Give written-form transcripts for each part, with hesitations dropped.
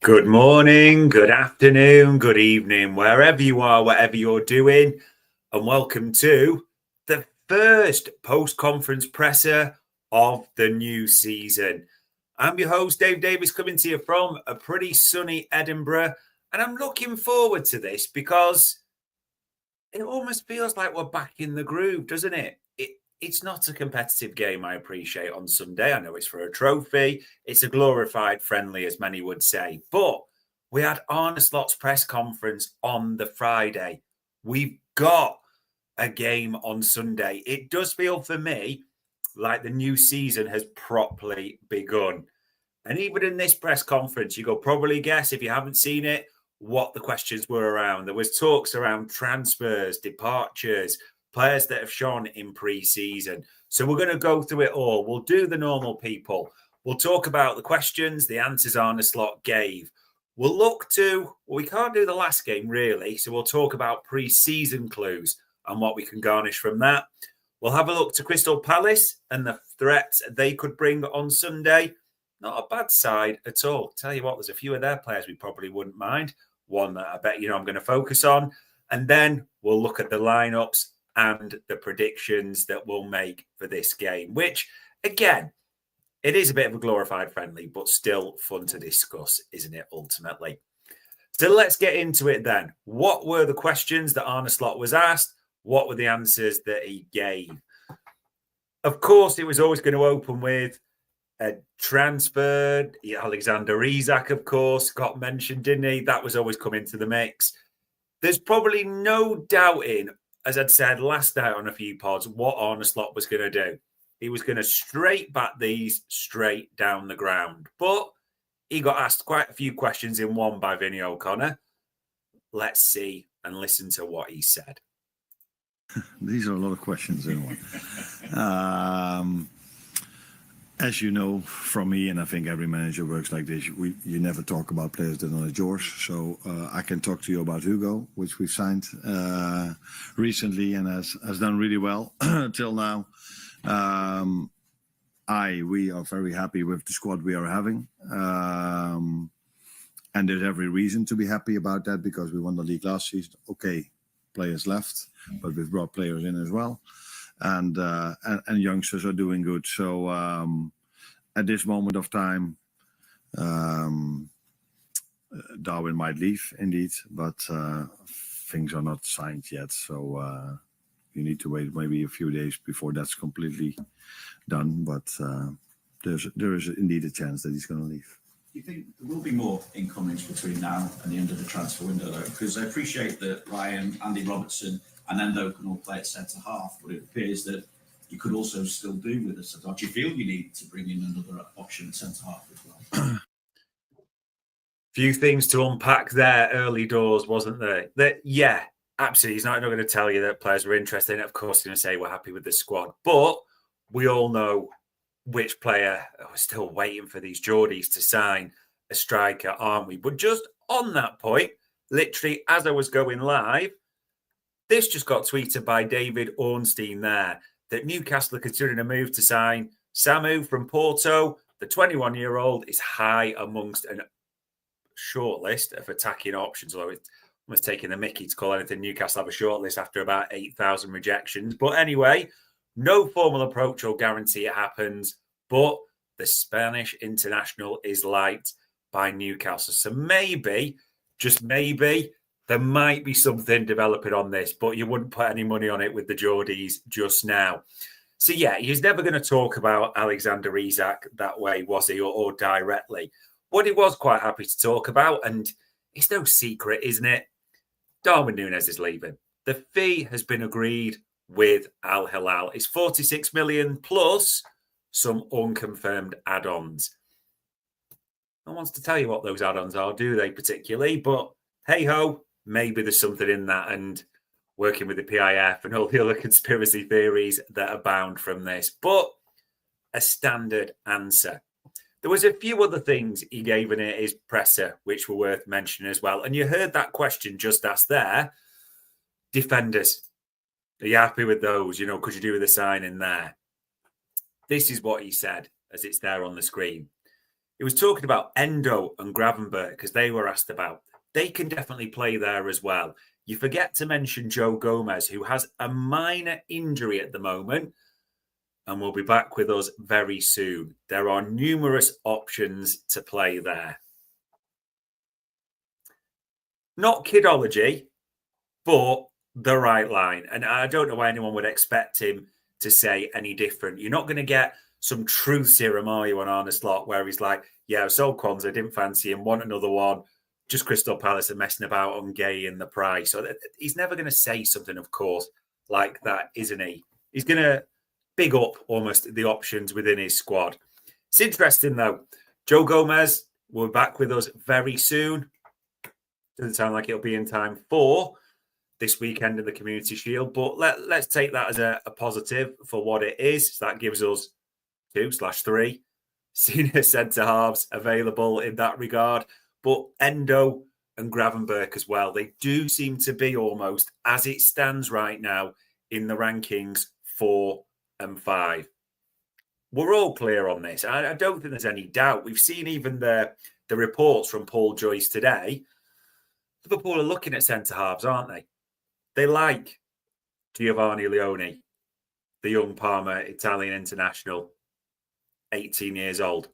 Good morning, good afternoon, good evening, wherever you are, whatever you're doing, and welcome to the first post-conference presser of the new season. I'm your host, Dave Davis, coming to you from a pretty sunny Edinburgh, and I'm looking forward to this because it almost feels like we're back in the groove, doesn't it? It's not a competitive game, I appreciate, on Sunday. I know it's for a trophy. It's a glorified friendly, as many would say. But we had Arne Slot's press conference on the Friday. We've got a game on Sunday. It does feel for me like the new season has properly begun. And even in this press conference, you could probably guess, if you haven't seen it, what the questions were around. There was talks around transfers, departures, players that have shone in pre-season. So we're going to go through it all. We'll do the normal people. We'll talk about the questions, the answers Arne Slot gave. We'll look to, well, we can't do the last game really. So we'll talk about pre-season clues and what we can garnish from that. We'll have a look to Crystal Palace and the threats they could bring on Sunday. Not a bad side at all. Tell you what, there's a few of their players we probably wouldn't mind. One that I bet I'm going to focus on. And then we'll look at the lineups and the predictions that we'll make for this game, which, again, it is a bit of a glorified friendly, but still fun to discuss, isn't it, ultimately? So let's get into it then. What were the questions that Arne Slot was asked? What were the answers that he gave? Of course, it was always going to open with a transfer. Alexander Isak, of course, got mentioned, didn't he? That was always coming to the mix. There's probably no doubting, as I'd said last night on a few pods, what Arne Slot was going to do. He was going to straight back these straight down the ground. But he got asked quite a few questions in one by Vinny O'Connor. Let's see and listen to what he said. These are a lot of questions in one. As you know from me, and I think every manager works like this, you never talk about players that are not yours. So I can talk to you about Hugo, which we've signed recently and has done really well till now. We are very happy with the squad we are having. And there's every reason to be happy about that because we won the league last season. Okay, players left, but we've brought players in as well. And youngsters are doing good. So at this moment of time, Darwin might leave indeed, but things are not signed yet. So you need to wait maybe a few days before that's completely done. But there is indeed a chance that he's going to leave. Do you think there will be more incomings between now and the end of the transfer window, though? Because I appreciate that Ryan, Andy Robertson, and Endo can all play at centre half, but it appears that you could also still do with us. Do you feel you need to bring in another option at centre half as well? Few things to unpack there early doors, wasn't there? Yeah, absolutely. He's not going to tell you that players were interested. Of course, he's going to say we're happy with the squad, but we all know which player. We're still waiting for these Geordies to sign a striker, aren't we? But just on that point, literally as I was going live, this just got tweeted by David Ornstein there that Newcastle are considering a move to sign Samu from Porto. The 21-year-old is high amongst a short list of attacking options, although it's almost taking the mickey to call anything Newcastle have a short list after about 8,000 rejections. But anyway, no formal approach or guarantee it happens, but the Spanish international is liked by Newcastle. So maybe, just maybe, there might be something developing on this, but you wouldn't put any money on it with the Geordies just now. So yeah, he's never going to talk about Alexander Isak that way, was he, or directly. What he was quite happy to talk about, and it's no secret, isn't it? Darwin Núñez is leaving. The fee has been agreed with Al Hilal. It's 46 million plus some unconfirmed add-ons. No one wants to tell you what those add-ons are, do they particularly? But hey-ho, maybe there's something in that, and working with the PIF and all the other conspiracy theories that abound from this. But a standard answer. There was a few other things he gave in his presser, which were worth mentioning as well. And you heard that question just asked there. Defenders. Are you happy with those? Could you do with a sign in there? This is what he said, as it's there on the screen. He was talking about Endo and Gravenberch because they were asked about. They can definitely play there as well. You forget to mention Joe Gomez, who has a minor injury at the moment and will be back with us very soon. There are numerous options to play there. Not kidology, but the right line. And I don't know why anyone would expect him to say any different. You're not going to get some truth serum, are you, on Arne Slot, where he's like, yeah, I sold Kwanzaa, didn't fancy him, want another one. Just Crystal Palace are messing about on Gay in the price. So he's never going to say something, of course, like that, isn't he? He's going to big up almost the options within his squad. It's interesting, though. Joe Gomez will be back with us very soon. Doesn't sound like it'll be in time for this weekend in the Community Shield, but let's take that as a positive for what it is. So that gives us 2/3 senior centre-halves available in that regard. But Endo and Gravenberch as well, they do seem to be almost, as it stands right now, in the rankings 4 and 5. We're all clear on this. I don't think there's any doubt. We've seen even the reports from Paul Joyce today. Liverpool are looking at centre-halves, aren't they? They like Giovanni Leone, the young Parma Italian international, 18 years old.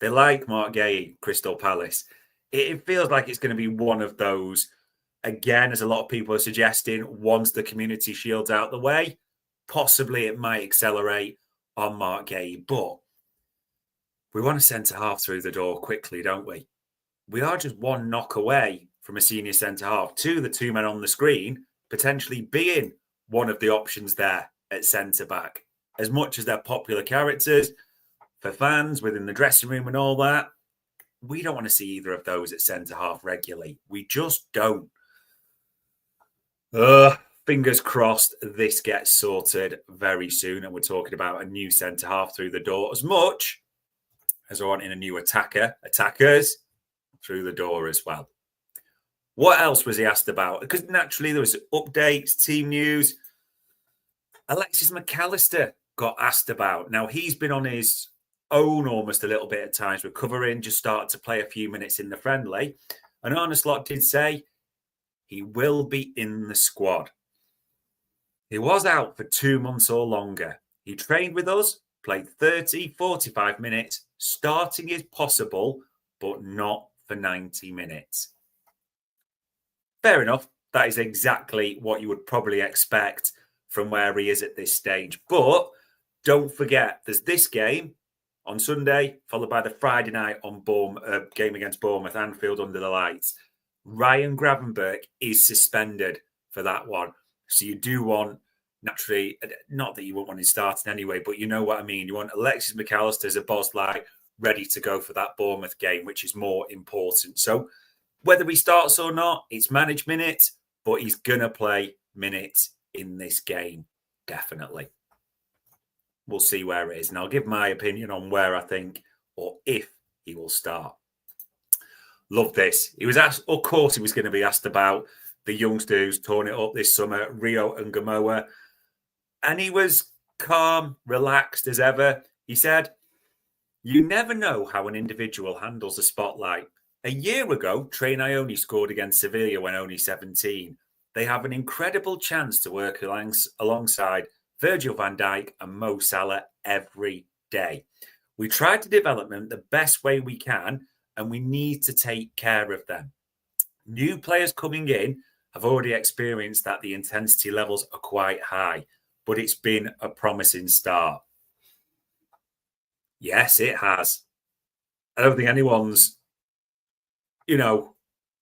They like Mark Gay, Crystal Palace. It feels like it's going to be one of those, again, as a lot of people are suggesting, once the Community Shield's out the way, possibly it might accelerate on Mark Gay. But we want a centre-half through the door quickly, don't we? We are just one knock away from a senior centre-half to the two men on the screen, potentially being one of the options there at centre-back. As much as they're popular characters for fans within the dressing room and all that, we don't want to see either of those at centre-half regularly. We just don't. Fingers crossed this gets sorted very soon and we're talking about a new centre-half through the door as much as we're wanting a new attackers through the door as well. What else was he asked about? Because naturally there was updates, team news. Alexis McAllister got asked about. Now he's been on his own almost a little bit at times, recovering, just started to play a few minutes in the friendly. And Arne Slot did say he will be in the squad. He was out for 2 months or longer. He trained with us, played 30, 45 minutes. Starting is possible, but not for 90 minutes. Fair enough. That is exactly what you would probably expect from where he is at this stage. But don't forget, there's this game on Sunday, followed by the Friday night on game against Bournemouth, Anfield under the lights. Ryan Gravenberch is suspended for that one. So you do want, naturally, not that you won't want him starting anyway, but you know what I mean. You want Alexis McAllister as a boss like ready to go for that Bournemouth game, which is more important. So whether he starts or not, it's managed minutes, but he's going to play minutes in this game, definitely. We'll see where it is. And I'll give my opinion on where I think or if he will start. Love this. He was asked, of course, he was going to be asked about the youngster who's torn it up this summer, Rio and Gamoa. And he was calm, relaxed as ever. He said, "You never know how an individual handles the spotlight. A year ago, Trey Ione scored against Sevilla when only 17. They have an incredible chance to work alongside Virgil van Dijk and Mo Salah every day. We try to develop them the best way we can, and we need to take care of them. New players coming in have already experienced that the intensity levels are quite high, but it's been a promising start." Yes, it has. I don't think anyone's,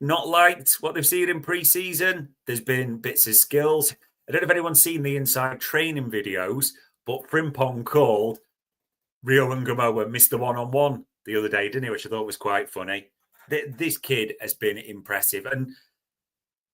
not liked what they've seen in pre-season. There's been bits of skills. I don't know if anyone's seen the inside training videos, but Frimpong called Rio and Gamoa Mr. One-on-One the other day, didn't he? Which I thought was quite funny. This kid has been impressive. And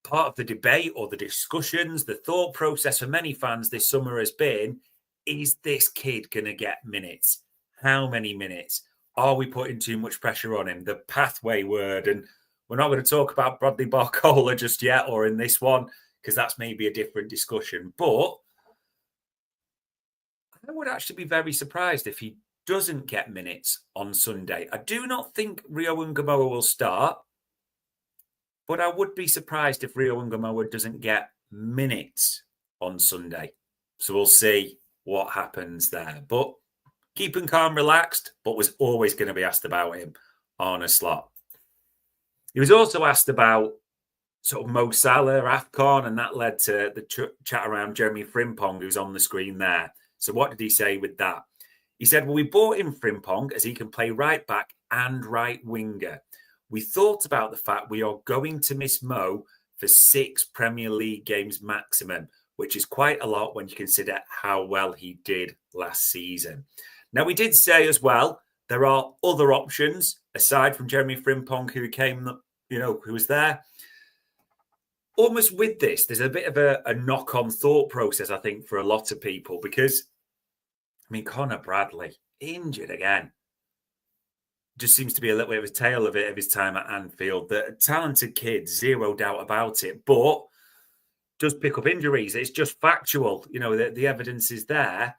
part of the debate or the discussions, the thought process for many fans this summer has been, is this kid going to get minutes? How many minutes? Are we putting too much pressure on him? The pathway word. And we're not going to talk about Bradley Barcola just yet or in this one, because that's maybe a different discussion. But I would actually be very surprised if he doesn't get minutes on Sunday. I do not think Rio and Gamoa will start, but I would be surprised if Rio and Gamoa doesn't get minutes on Sunday. So we'll see what happens there. But keeping calm, relaxed, but was always going to be asked about him, Arne Slot. He was also asked about sort of Mo Salah, AFCON, and that led to the chat around Jeremy Frimpong, who's on the screen there. So what did he say with that? He said, well, we bought in Frimpong as he can play right back and right winger. We thought about the fact we are going to miss Mo for 6 Premier League games maximum, which is quite a lot when you consider how well he did last season. Now, we did say as well, there are other options aside from Jeremy Frimpong, who was there. Almost with this, there's a bit of a knock-on thought process, I think, for a lot of people, because Conor Bradley, injured again. Just seems to be a little bit of a tale of his time at Anfield. The talented kid, zero doubt about it, but does pick up injuries. It's just factual. The evidence is there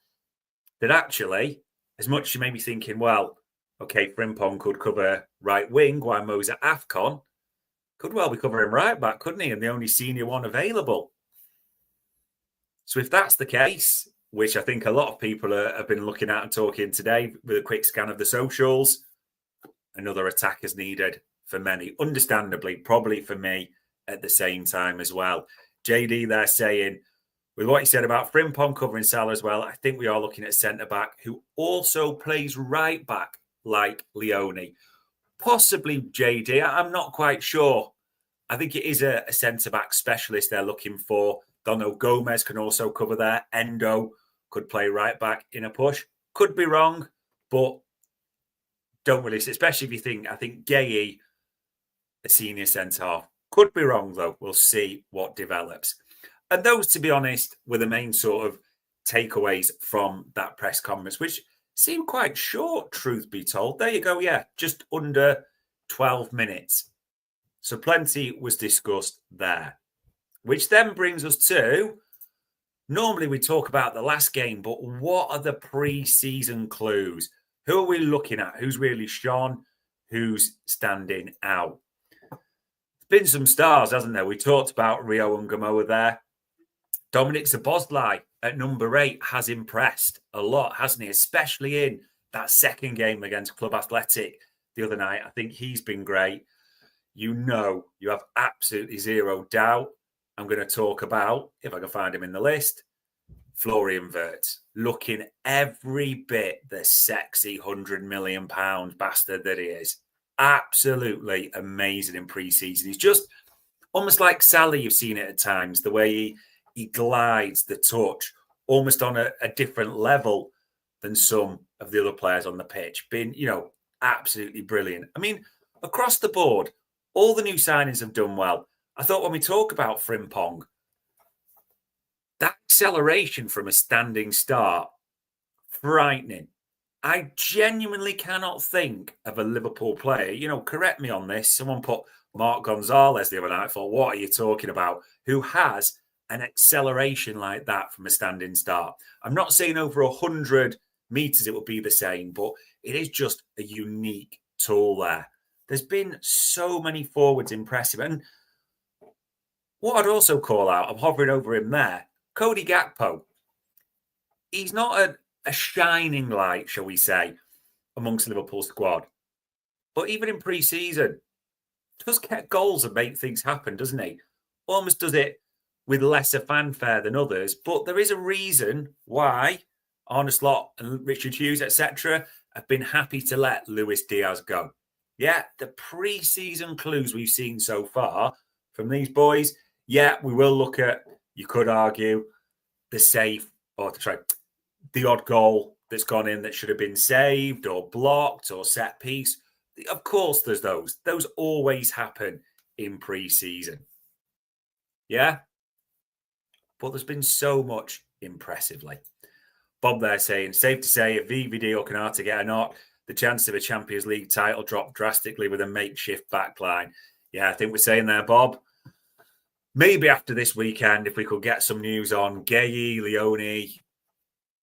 that actually, as much as you may be thinking, well, okay, Frimpong could cover right wing while Mo's at AFCON, could well be covering right back, couldn't he? And the only senior one available. So if that's the case, which I think a lot of people have been looking at and talking today with a quick scan of the socials, another attacker's needed for many. Understandably, probably for me at the same time as well. JD there saying, with what he said about Frimpong covering Salah as well, I think we are looking at centre-back who also plays right back like Leone. Possibly JD. I'm not quite sure. I think it is a centre-back specialist they're looking for. Don't know, Gomez can also cover there. Endo could play right back in a push. Could be wrong, but don't really, especially if you think, I think Gay, a senior centre-half. Could be wrong, though. We'll see what develops. And those, to be honest, were the main sort of takeaways from that press conference, which seemed quite short, truth be told. There you go, yeah, just under 12 minutes. So plenty was discussed there, which then brings us to, normally we talk about the last game, but what are the pre-season clues? Who are we looking at? Who's really shone? Who's standing out? There's been some stars, hasn't there? We talked about Rio and Gamoa there. Dominic Szoboszlai at number 8 has impressed a lot, hasn't he? Especially in that second game against Club Athletic the other night. I think he's been great. You have absolutely zero doubt. I'm going to talk about, if I can find him in the list, Florian Wirtz, looking every bit the sexy £100 million bastard that he is. Absolutely amazing in pre-season. He's just almost like Salah, you've seen it at times, the way he glides, the touch, almost on a different level than some of the other players on the pitch. Been, absolutely brilliant. Across the board, all the new signings have done well. I thought when we talk about Frimpong, that acceleration from a standing start, frightening. I genuinely cannot think of a Liverpool player, correct me on this. Someone put Mark Gonzalez the other night. I thought, what are you talking about? Who has an acceleration like that from a standing start? I'm not saying over 100 meters it will be the same, but it is just a unique tool there. There's been so many forwards impressive. And what I'd also call out, I'm hovering over him there, Cody Gakpo. He's not a shining light, shall we say, amongst Liverpool's squad. But even in pre-season, does get goals and make things happen, doesn't he? Almost does it with lesser fanfare than others. But there is a reason why Arne Slot and Richard Hughes, etc., have been happy to let Luis Diaz go. Yeah, the pre-season clues we've seen so far from these boys, yeah, we will look at, you could argue, the save, or the odd goal that's gone in that should have been saved or blocked or set piece. Of course, there's those. Those always happen in pre-season. Yeah? But there's been so much impressively. Bob there saying, safe to say, if VVD or Canata get a knock, the chance of a Champions League title drop drastically with a makeshift backline. Yeah, I think we're saying there, Bob. Maybe after this weekend, if we could get some news on Gay, Leone,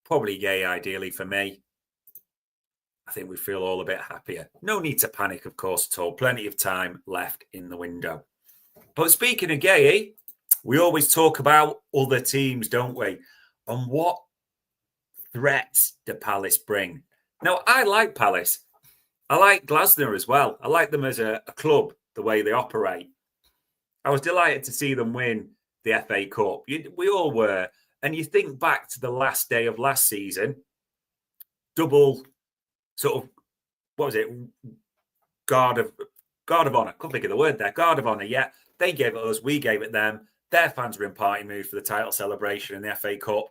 probably Gay ideally for me. I think we feel all a bit happier. No need to panic, of course, at all. Plenty of time left in the window. But speaking of Gay, we always talk about other teams, don't we? And what threats do Palace bring? Now, I like Palace. I like Glasner as well. I like them as a club, the way they operate. I was delighted to see them win the FA Cup. We all were. And you think back to the last day of last season, double sort of, what was it? Guard of honour. Couldn't think of the word there. Guard of honour, yeah. They gave it us. We gave it them. Their fans were in party mood for the title celebration in the FA Cup.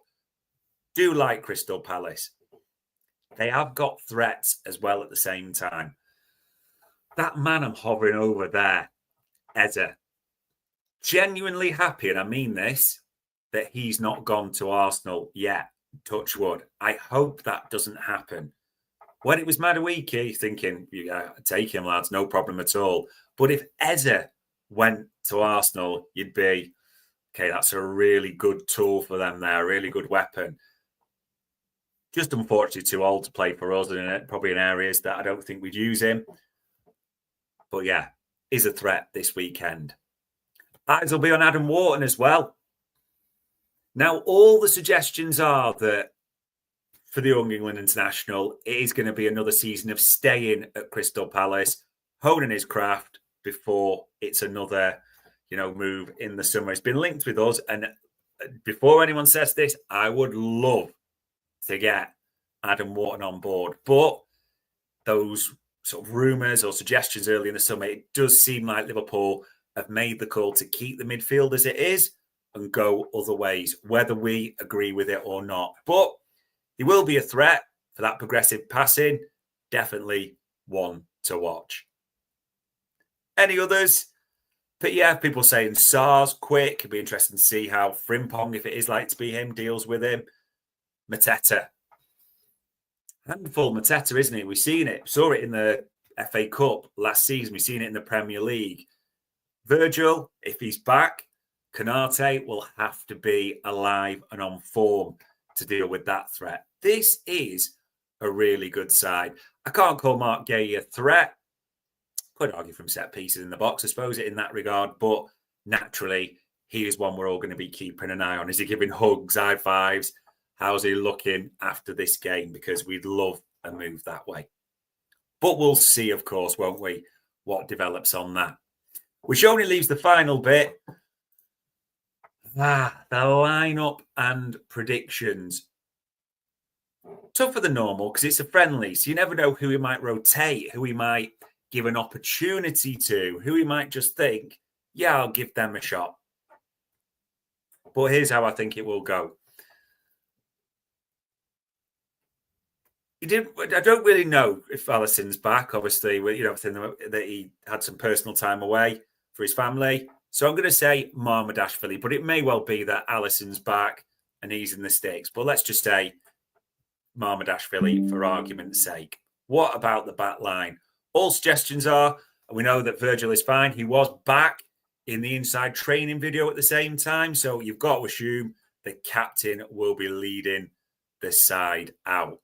Do like Crystal Palace. They have got threats as well at the same time. That man I'm hovering over there, Eze, genuinely happy, and I mean this, that he's not gone to Arsenal yet. Touch wood. I hope that doesn't happen. When it was Madueke, thinking, yeah, take him, lads, no problem at all. But if Eze went to Arsenal, you'd be, okay, that's a really good tool for them there, a really good weapon. Just unfortunately too old to play for us, and probably in areas that I don't think we'd use him. But yeah, is a threat this weekend. Eyes will be on Adam Wharton as well. Now, all the suggestions are that for the Young England International, it is going to be another season of staying at Crystal Palace, honing his craft before it's another, move in the summer. It's been linked with us. And before anyone says this, I would love to get Adam Wharton on board. But those sort of rumours or suggestions early in the summer, it does seem like Liverpool have made the call to keep the midfield as it is and go other ways, whether we agree with it or not. But he will be a threat for that progressive passing. Definitely one to watch. Any others? But yeah, people saying SARS quick. It'd be interesting to see how Frimpong, if it is like to be him, deals with him. Mateta. Handful Mateta, isn't it? We've seen it. Saw it in the FA Cup last season. We've seen it in the Premier League. Virgil, if he's back, Konate will have to be alive and on form to deal with that threat. This is a really good side. I can't call Mark Gay a threat. Could argue from set pieces in the box, I suppose, in that regard. But naturally, he is one we're all going to be keeping an eye on. Is he giving hugs, high fives? How's he looking after this game? Because we'd love a move that way. But we'll see, of course, won't we, what develops on that. Which only leaves the final bit. The lineup and predictions. Tougher than normal because it's a friendly, so you never know who he might rotate, who he might give an opportunity to, who he might just think, yeah, I'll give them a shot. But here's how I think it will go. I don't really know if Alisson's back, obviously, everything that he had some personal time away for his family. So I'm going to say Marmadashvili, but it may well be that Alisson's back and he's in the sticks. But let's just say Marmadashvili for argument's sake. What about the back line? All suggestions are, we know that Virgil is fine. He was back in the inside training video at the same time. So you've got to assume the captain will be leading the side out.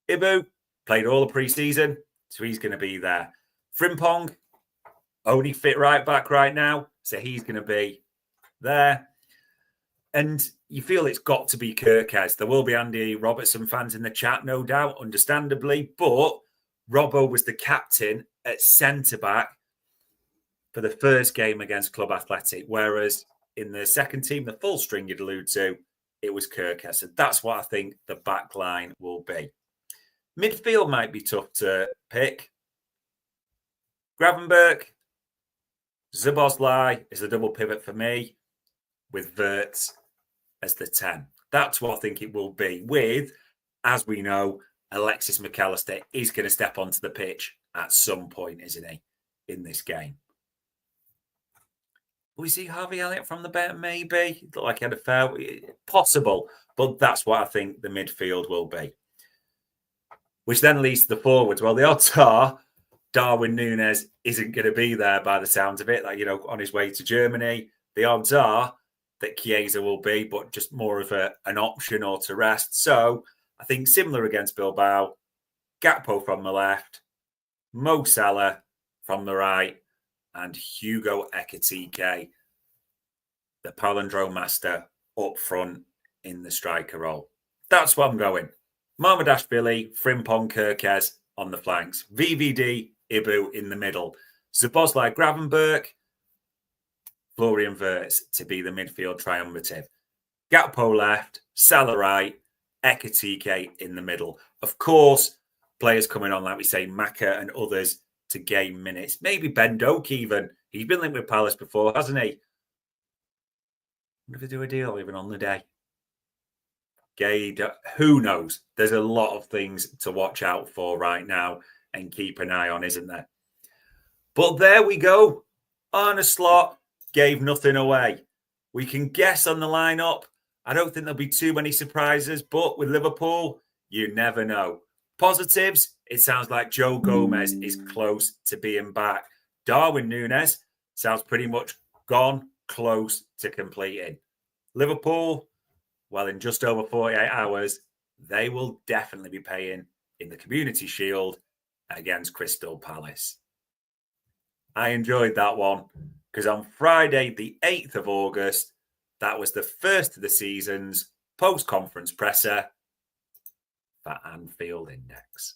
Ibu played all the pre-season, so he's going to be there. Frimpong, only fit right back right now, so he's going to be there. And you feel it's got to be Kirkes. There will be Andy Robertson fans in the chat, no doubt, understandably. But Robbo was the captain at centre-back for the first game against Club Athletic, whereas in the second team, the full string you'd allude to, it was Kirkes. So that's what I think the back line will be. Midfield might be tough to pick. Gravenberch, Szoboszlai is the double pivot for me, with Wirtz as the 10. That's what I think it will be, with, as we know, Alexis McAllister is going to step onto the pitch at some point, isn't he, in this game? We see Harvey Elliott from the bench, maybe. Looked like he had a foul. Possible, but that's what I think the midfield will be. Which then leads to the forwards. Well, the odds are Darwin Núñez isn't going to be there by the sounds of it, on his way to Germany. The odds are that Chiesa will be, but just more of an option or to rest. So I think similar against Bilbao, Gakpo from the left, Mo Salah from the right, and Hugo Ekitike, the palindrome master, up front in the striker role. That's what I'm going. Marmadashvili, Frimpong, Kirkez on the flanks. VVD, Ibu in the middle. Szoboszlai, Gravenberch, Florian Wirtz to be the midfield triumvirate. Gakpo left, Salah right, Ekitike in the middle. Of course, players coming on, like we say, Maka and others to gain minutes. Maybe Ben Doak even. He's been linked with Palace before, hasn't he? What if they do a deal even on the day? Who knows? There's a lot of things to watch out for right now and keep an eye on, isn't there? But there we go. Arne Slot gave nothing away. We can guess on the lineup. I don't think there'll be too many surprises, but with Liverpool, you never know. Positives, it sounds like Joe Gomez is close to being back. Darwin Núñez sounds pretty much gone, close to completing. Liverpool, well, in just over 48 hours, they will definitely be paying in the Community Shield against Crystal Palace. I enjoyed that one because on Friday, the 8th of August, that was the first of the season's post-conference presser for Anfield Index.